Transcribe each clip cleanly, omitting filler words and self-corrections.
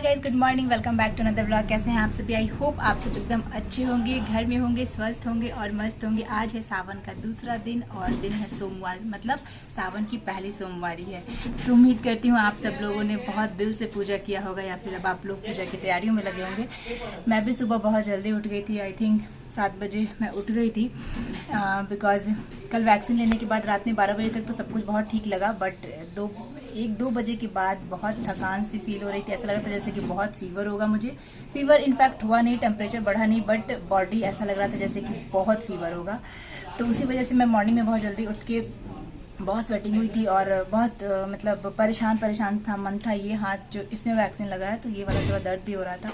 Guys, good morning, welcome back to another vlog. कैसे हैं आप सभी? आई होप आप सब एकदम अच्छे होंगे, घर में होंगे, स्वस्थ होंगे और मस्त होंगे। आज है सावन का दूसरा दिन और दिन है सोमवार, मतलब सावन की पहली सोमवारी है। तो उम्मीद करती हूँ आप सब लोगों ने बहुत दिल से पूजा किया होगा या फिर अब आप लोग पूजा की तैयारियों में लगे होंगे। मैं भी सुबह बहुत जल्दी उठ गई थी, आई थिंक 7 बजे मैं उठ गई थी बिकॉज कल वैक्सीन लेने के बाद रात में 12 बजे तक तो सब कुछ बहुत ठीक लगा, बट 1-2 बजे के बाद बहुत थकान सी फील हो रही थी। ऐसा लग रहा था जैसे कि बहुत फीवर होगा मुझे। फीवर इनफैक्ट हुआ नहीं, टेम्परेचर बढ़ा नहीं, बट बॉडी ऐसा लग रहा था जैसे कि बहुत फीवर होगा। तो उसी वजह से मैं मॉर्निंग में बहुत जल्दी उठ के बहुत स्वेटिंग हुई थी और बहुत मतलब परेशान था मन था। ये हाथ जो इसमें वैक्सीन लगा है तो ये वाला थोड़ा दर्द भी हो रहा था।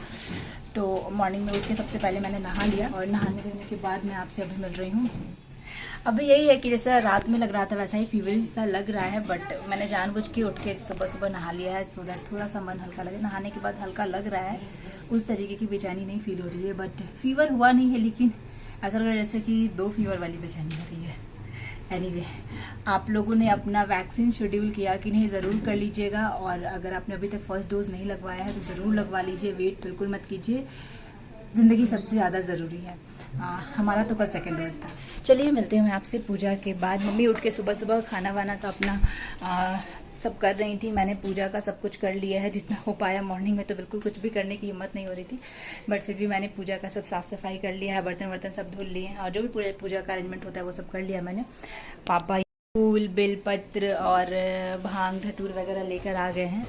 तो मॉर्निंग में उठ के सबसे पहले मैंने नहा लिया और नहाने देने के बाद मैं आपसे अभी मिल रही हूँ। अभी यही है कि जैसा रात में लग रहा था वैसा ही फीवर सा लग रहा है, बट मैंने जानबूझ के उठ के सुबह नहा लिया है सो दैट थोड़ा सा मन हल्का लगे। नहाने के बाद हल्का लग रहा है, उस तरीके की बेचैनी नहीं फील हो रही है, बट फीवर हुआ नहीं है लेकिन ऐसा लग रहा है जैसे कि 2 फीवर वाली बेचैनी हो रही है। एनीवे, आप लोगों ने अपना वैक्सीन शेड्यूल किया कि नहीं ज़रूर कर लीजिएगा, और अगर आपने अभी तक फर्स्ट डोज नहीं लगवाया है तो ज़रूर लगवा लीजिए। वेट बिल्कुल मत कीजिए, ज़िंदगी सबसे ज़्यादा ज़रूरी है। हमारा तो कल सेकेंड डोज था। चलिए मिलते हैं आपसे पूजा के बाद। मम्मी उठ के सुबह खाना वाना का अपना सब कर रही थी। मैंने पूजा का सब कुछ कर लिया है जितना हो पाया। मॉर्निंग में तो बिल्कुल कुछ भी करने की हिम्मत नहीं हो रही थी, बट फिर भी मैंने पूजा का सब साफ़ सफाई कर लिया है, बर्तन सब धुल लिए हैं और जो भी पूजा का अरेंजमेंट होता है वो सब कर लिया मैंने। पापा फूल बेलपत्र और भांग धतूर वगैरह लेकर आ गए हैं,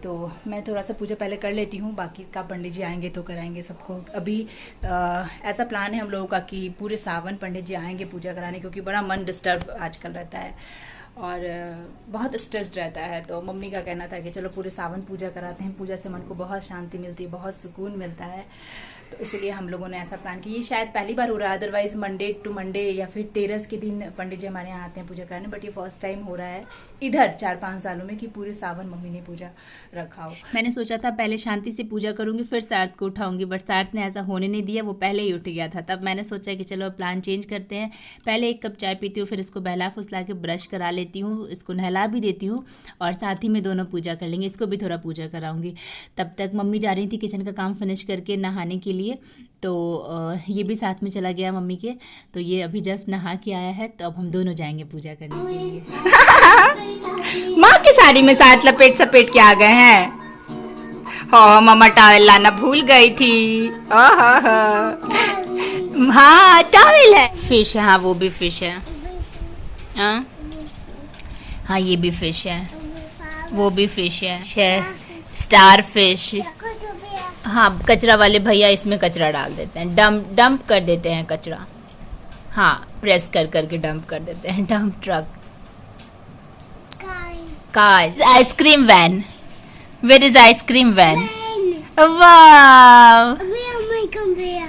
तो मैं थोड़ा सा पूजा पहले कर लेती हूँ, बाकी का पंडित जी आएंगे तो कराएंगे सबको। अभी ऐसा प्लान है हम लोगों का कि पूरे सावन पंडित जी आएंगे पूजा कराने, क्योंकि बड़ा मन डिस्टर्ब आजकल रहता है और बहुत स्ट्रेस्ड रहता है। तो मम्मी का कहना था कि चलो पूरे सावन पूजा कराते हैं, पूजा से मन को बहुत शांति मिलती है, बहुत सुकून मिलता है। तो इसलिए हम लोगों ने ऐसा प्लान किया। ये शायद पहली बार हो रहा है, अदरवाइज मंडे टू मंडे या फिर तेरस के दिन पंडित जी हमारे यहाँ आते हैं पूजा कराने, बट ये फर्स्ट टाइम हो रहा है इधर 4-5 सालों में कि पूरे सावन मम्मी ने पूजा रखा हो। मैंने सोचा था पहले शांति से पूजा करूंगी फिर सार्थ को उठाऊंगी, बट सार्थ ने ऐसा होने नहीं दिया, वो पहले ही उठ गया था। तब मैंने सोचा कि चलो प्लान चेंज करते हैं, पहले 1 कप चाय पीती हूँ, फिर इसको बहला फुसला के ब्रश करा लेती हूँ, इसको नहला भी देती हूँ और साथ ही में दोनों पूजा कर लेंगे। इसको भी थोड़ा पूजा कराऊंगी। तब तक मम्मी जा रही थी किचन का काम फिनिश करके नहाने के लिए, तो ये भी साथ में चला गया मम्मी के। तो ये अभी जस्ट नहा के आया है, तो अब हम दोनों जाएंगे पूजा करने के लिए। माँ की साड़ी में साथ लपेट सपेट के आ गए हैं। हो मम्मा टॉवेल लाना भूल गई थी। हाँ टॉवेल है। फिश है, हाँ वो भी फिश है। हाँ ये भी फिश है, वो भी फिश है, स्टार फिश। हाँ कचरा वाले भैया इसमें कचरा डाल देते हैं, डंप कर देते हैं कचरा। हाँ प्रेस करके डंप कर देते हैं। Dump truck, car, ice cream van. Where is ice cream van? वाह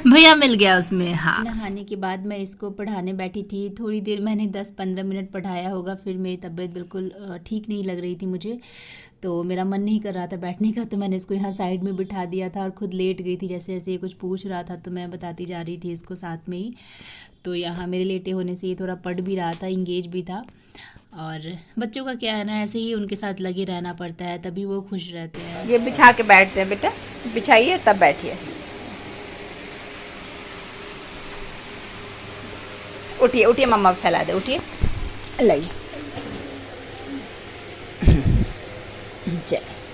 भैया मिल गया उसमें। हाँ नहाने के बाद मैं इसको पढ़ाने बैठी थी। थोड़ी देर मैंने 10-15 मिनट पढ़ाया होगा, फिर मेरी तबीयत बिल्कुल ठीक नहीं लग रही थी मुझे, तो मेरा मन नहीं कर रहा था बैठने का, तो मैंने इसको यहाँ साइड में बिठा दिया था और खुद लेट गई थी। जैसे जैसे ये कुछ पूछ रहा था तो मैं बताती जा रही थी इसको साथ में ही। तो यहाँ मेरे लेटे होने से ये थोड़ा पढ़ भी रहा था, इंगेज भी था। और बच्चों का क्या है ना, ऐसे ही उनके साथ लगे रहना पड़ता है, तभी वो खुश रहते हैं। ये बिछा के बैठते हैं बेटा, बिछाइए तब बैठिए। उठिए उठिए, मम्मा फैला दे, उठिए लाइए,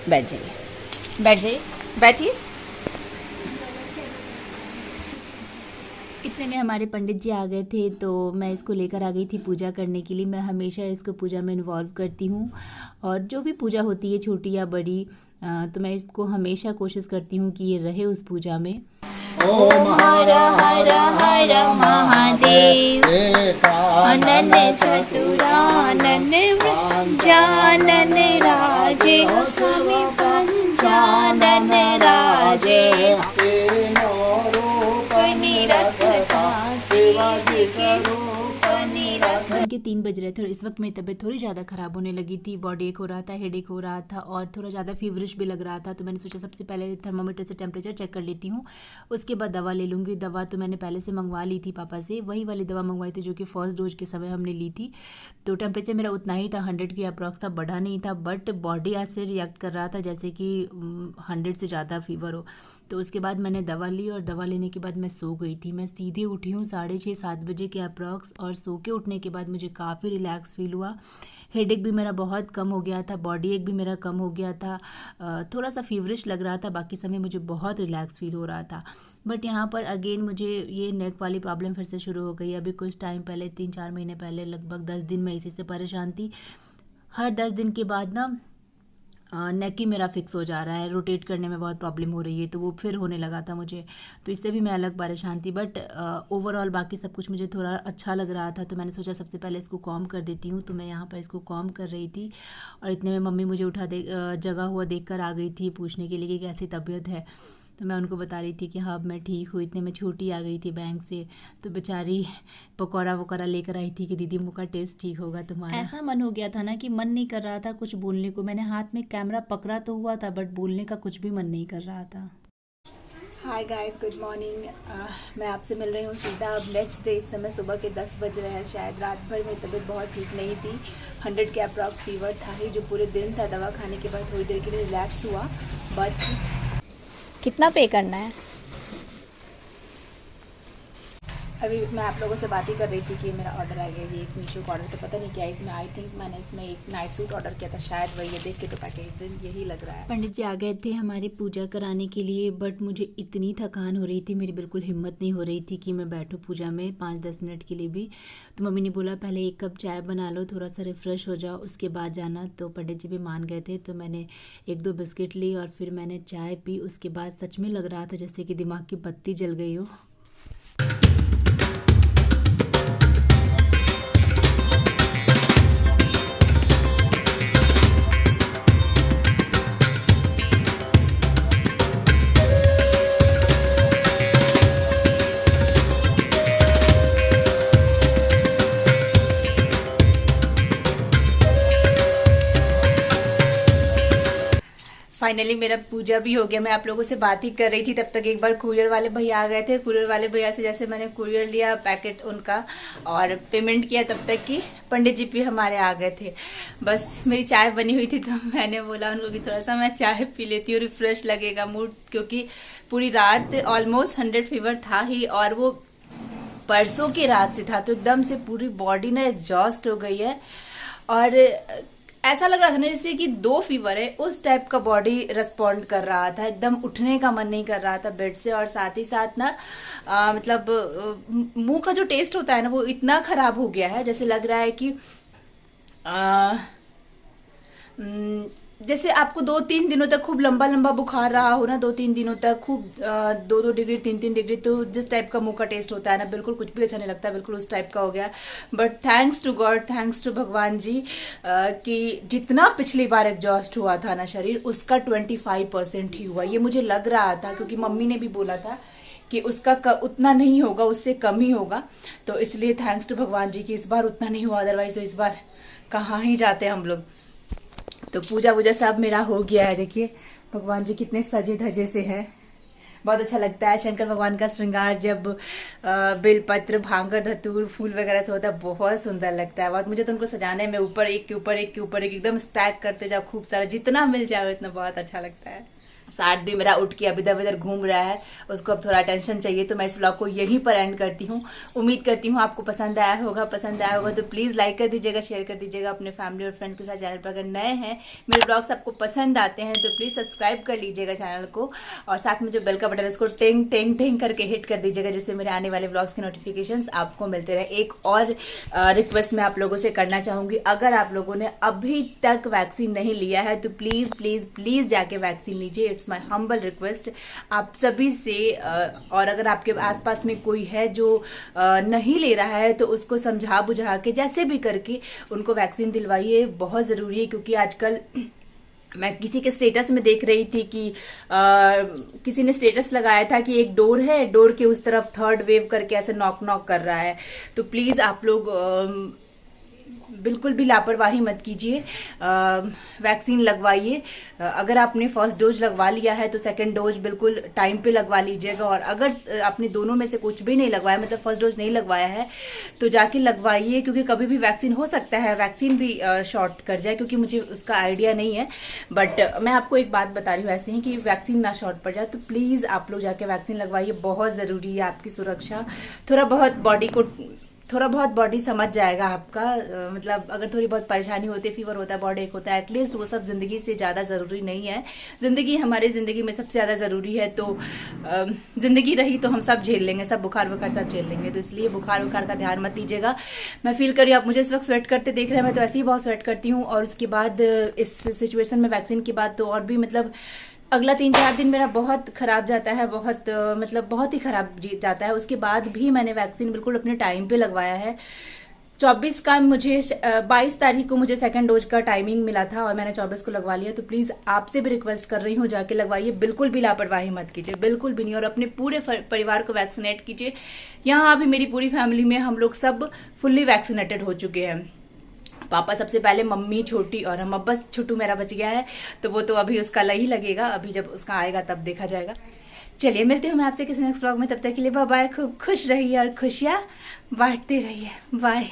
बैठ जाइए बैठिए। इतने में हमारे पंडित जी आ गए थे, तो मैं इसको लेकर आ गई थी पूजा करने के लिए। मैं हमेशा इसको पूजा में इन्वॉल्व करती हूँ, और जो भी पूजा होती है छोटी या बड़ी, तो मैं इसको हमेशा कोशिश करती हूँ कि ये रहे उस पूजा में। ओम हर हर हर महादेव, अनन्य चतुरानन जानन राजे, स्वामी पंचानन राजे, के 3 बज रहे थे और इस वक्त मेरी तबीयत थोड़ी ज़्यादा ख़राब होने लगी थी। बॉडी एक हो रहा था, हेडेक हो रहा था और थोड़ा ज़्यादा फीवरिश भी लग रहा था। तो मैंने सोचा सबसे पहले थर्मामीटर से टेम्परेचर चेक कर लेती हूँ, उसके बाद दवा ले लूँगी। दवा तो मैंने पहले से मंगवा ली थी पापा से, वही वाली दवा मंगवाई थी जो कि फर्स्ट डोज के समय हमने ली थी। तो टेम्परेचर मेरा उतना ही था, 100 के अप्रॉक्स था, बढ़ा नहीं था। बट बॉडी आज से रिएक्ट कर रहा था जैसे कि 100 से ज़्यादा फीवर हो। तो उसके बाद मैंने दवा ली और दवा लेने के बाद मैं सो गई थी। मैं सीधे उठी हूँ 6:30-7 बजे के अप्रॉक्स और सो के उठने के बाद मुझे काफ़ी रिलैक्स फील हुआ। हेडेक भी मेरा बहुत कम हो गया था, बॉडी एक भी मेरा कम हो गया था, थोड़ा सा फीवरिश लग रहा था, बाकी समय मुझे बहुत रिलैक्स फील हो रहा था। बट यहाँ पर अगेन मुझे ये नेक वाली प्रॉब्लम फिर से शुरू हो गई। अभी कुछ टाइम पहले 3-4 महीने पहले लगभग 10 दिन मैं इसी से परेशान थी। हर 10 दिन के बाद ना नेक ही मेरा फिक्स हो जा रहा है, रोटेट करने में बहुत प्रॉब्लम हो रही है, तो वो फिर होने लगा था मुझे। तो इससे भी मैं अलग परेशान थी। बट ओवरऑल बाकी सब कुछ मुझे थोड़ा अच्छा लग रहा था। तो मैंने सोचा सबसे पहले इसको कॉम कर देती हूँ। तो मैं यहाँ पर इसको कॉम कर रही थी और इतने में मम्मी मुझे जगा हुआ देख कर आ गई थी पूछने के लिए कि कैसी तबीयत है। तो मैं उनको बता रही थी कि हाँ अब मैं ठीक हूँ। इतने में छोटी आ गई थी बैंक से, तो बेचारी पकौड़ा वकौड़ा लेकर आई थी कि दीदी मुँह का टेस्ट ठीक होगा तुम्हारा। ऐसा मन हो गया था ना कि मन नहीं कर रहा था कुछ बोलने को। मैंने हाथ में कैमरा पकड़ा तो हुआ था बट बोलने का कुछ भी मन नहीं कर रहा था। Hi guys, good morning. मैं आपसे मिल रही हूँ सीधा अब नेक्स्ट डे। इस समय सुबह के 10 बज रहे हैं। शायद रात भर मेरी तबीयत बहुत ठीक नहीं थी, 100 के अप्रॉक्स फीवर था ही जो पूरे दिन था। दवा खाने के बाद थोड़ी देर के लिए रिलैक्स हुआ। बट कितना पे करना है? अभी मैं आप लोगों से बात ही कर रही थी कि मेरा ऑर्डर आ गया। ये एक मीशो का ऑर्डर, तो पता नहीं क्या इसमें, आई थिंक मैंने इसमें एक नाइट सूट ऑर्डर किया था, शायद वही है। देख के तो पैकेज यही लग रहा है। पंडित जी आ गए थे हमारी पूजा कराने के लिए, बट मुझे इतनी थकान हो रही थी, मेरी बिल्कुल हिम्मत नहीं हो रही थी कि मैं बैठूँ पूजा में 5-10 मिनट के लिए भी। तो मम्मी ने बोला पहले 1 कप चाय बना लो, थोड़ा सा रिफ़्रेश हो जाओ, उसके बाद जाना। तो पंडित जी भी मान गए थे। तो मैंने 1-2 बिस्किट ली और फिर मैंने चाय पी। उसके बाद सच में लग रहा था जैसे कि दिमाग की बत्ती जल गई हो। फाइनली मेरा पूजा भी हो गया। मैं आप लोगों से बात ही कर रही थी तब तक एक बार कुरियर वाले भैया आ गए थे। कुरियर वाले भैया से जैसे मैंने कुरियर लिया पैकेट उनका और पेमेंट किया, तब तक कि पंडित जी भी हमारे आ गए थे। बस मेरी चाय बनी हुई थी तो मैंने बोला उनको कि थोड़ा सा मैं चाय पी लेती हूँ, रिफ्रेश लगेगा मूड, क्योंकि पूरी रात ऑलमोस्ट 100 फीवर था ही और वो परसों की रात से था। तो एकदम से पूरी बॉडी ना एग्जॉस्ट हो गई है और ऐसा लग रहा था ना जैसे कि 2 फीवर है, उस टाइप का बॉडी रिस्पॉन्ड कर रहा था। एकदम उठने का मन नहीं कर रहा था बेड से। और साथ ही साथ ना मतलब मुंह का जो टेस्ट होता है ना वो इतना खराब हो गया है, जैसे लग रहा है कि जैसे आपको 2-3 दिनों तक खूब लंबा लंबा बुखार रहा हो ना, 2-3 दिनों तक खूब 2-2 डिग्री 3-3 डिग्री, तो जिस टाइप का मुंह का टेस्ट होता है ना बिल्कुल कुछ भी अच्छा नहीं लगता, बिल्कुल उस टाइप का हो गया। But thanks to God, thanks to भगवान जी कि जितना पिछली बार एग्जॉस्ट हुआ था ना शरीर, उसका 25% ही हुआ। ये मुझे लग रहा था क्योंकि मम्मी ने भी बोला था कि उसका उतना नहीं होगा, उससे कम ही होगा। तो इसलिए थैंक्स टू भगवान जी कि इस बार उतना नहीं हुआ, अदरवाइज तो इस बार कहाँ ही जाते हम लोग। तो पूजा वूजा सब मेरा हो गया है। देखिए भगवान जी कितने सजे धजे से हैं, बहुत अच्छा लगता है। शंकर भगवान का श्रृंगार जब बेलपत्र, भांगर, धतूर, फूल वगैरह से होता है बहुत सुंदर लगता है। बहुत मुझे तो उनको सजाने में ऊपर एक के ऊपर एक के ऊपर एक एकदम स्टैक करते जाओ, खूब सारा जितना मिल जाए उतना बहुत अच्छा लगता है। साथ भी मेरा उठ के अब इधर उधर घूम रहा है, उसको अब थोड़ा अटेंशन चाहिए। तो मैं इस व्लॉग को यहीं पर एंड करती हूँ। उम्मीद करती हूँ आपको पसंद आया होगा। पसंद आया होगा तो प्लीज़ लाइक कर दीजिएगा, शेयर कर दीजिएगा अपने फैमिली और फ्रेंड्स के साथ। चैनल पर अगर नए हैं, मेरे ब्लॉग्स आपको पसंद आते हैं तो प्लीज़ सब्सक्राइब कर लीजिएगा चैनल को, और साथ में जो बेल का बटन है उसको टिंग टिंग टिंग करके हिट कर दीजिएगा, जिससे मेरे आने वाले ब्लॉग्स के नोटिफिकेशंस आपको मिलते रहे। एक और रिक्वेस्ट मैं आप लोगों से करना चाहूँगी, अगर आप लोगों ने अभी तक वैक्सीन नहीं लिया है तो प्लीज़ प्लीज़ प्लीज़ जाके वैक्सीन लीजिए। इट्स माई हम्बल रिक्वेस्ट आप सभी से। और अगर आपके आसपास में कोई है जो नहीं ले रहा है तो उसको समझा बुझा के जैसे भी करके उनको वैक्सीन दिलवाइए, बहुत ज़रूरी है। क्योंकि आजकल मैं किसी के स्टेटस में देख रही थी कि किसी ने स्टेटस लगाया था कि एक डोर है, डोर के उस तरफ 3rd वेव करके ऐसे नॉक नॉक कर रहा है। तो प्लीज़ आप लोग बिल्कुल भी लापरवाही मत कीजिए, वैक्सीन लगवाइए। अगर आपने फर्स्ट डोज लगवा लिया है तो सेकंड डोज बिल्कुल टाइम पे लगवा लीजिएगा, और अगर आपने दोनों में से कुछ भी नहीं लगवाया, मतलब फर्स्ट डोज नहीं लगवाया है, तो जाके लगवाइए, क्योंकि कभी भी वैक्सीन हो सकता है वैक्सीन भी शॉर्ट कर जाए, क्योंकि मुझे उसका आइडिया नहीं है। बट मैं आपको एक बात बता रही हूँ ऐसे ही कि वैक्सीन ना शॉर्ट पड़ जाए, तो प्लीज़ आप लोग जाके वैक्सीन लगवाइए, बहुत ज़रूरी है आपकी सुरक्षा। थोड़ा बहुत बॉडी समझ जाएगा आपका, मतलब अगर थोड़ी बहुत परेशानी होती है, फीवर होता है, बॉडी एक होता है, एटलीस्ट वो सब ज़िंदगी से ज़्यादा ज़रूरी नहीं है। ज़िंदगी हमारी ज़िंदगी में सबसे ज़्यादा ज़रूरी है, तो ज़िंदगी रही तो हम सब झेल लेंगे, सब बुखार वुखार सब झेल लेंगे, तो इसलिए बुखार वुखार का ध्यान मत दीजिएगा। मैं फील करी आप मुझे इस वक्त स्वेट करते देख रहे हैं, मैं तो ऐसे ही बहुत स्वेट करती हूँ, और उसके बाद इस सिचुएशन में वैक्सीन के बाद तो और भी, मतलब अगला 3-4 दिन मेरा बहुत ख़राब जाता है, मतलब बहुत ही ख़राब जाता है। उसके बाद भी मैंने वैक्सीन बिल्कुल अपने टाइम पे लगवाया है। 24 का मुझे 22 तारीख को मुझे सेकंड डोज का टाइमिंग मिला था, और मैंने 24 को लगवा लिया। तो प्लीज़ आपसे भी रिक्वेस्ट कर रही हूँ, जाके लगवाइए, बिल्कुल भी लापरवाही मत कीजिए, बिल्कुल भी नहीं, और अपने पूरे परिवार को वैक्सीनेट कीजिए। यहाँ अभी मेरी पूरी फैमिली में हम लोग सब फुल्ली वैक्सीनेटेड हो चुके हैं। पापा सबसे पहले, मम्मी छोटी, और हम, अब बस छोटू मेरा बच गया है, तो वो तो अभी उसका ही लगेगा, अभी जब उसका आएगा तब देखा जाएगा। चलिए मिलते हूँ मैं आपसे किसी नेक्स्ट व्लॉग में, तब तक के लिए बाय बाय। खूब खुश रहिए और खुशियाँ बांटते रहिए। बाय।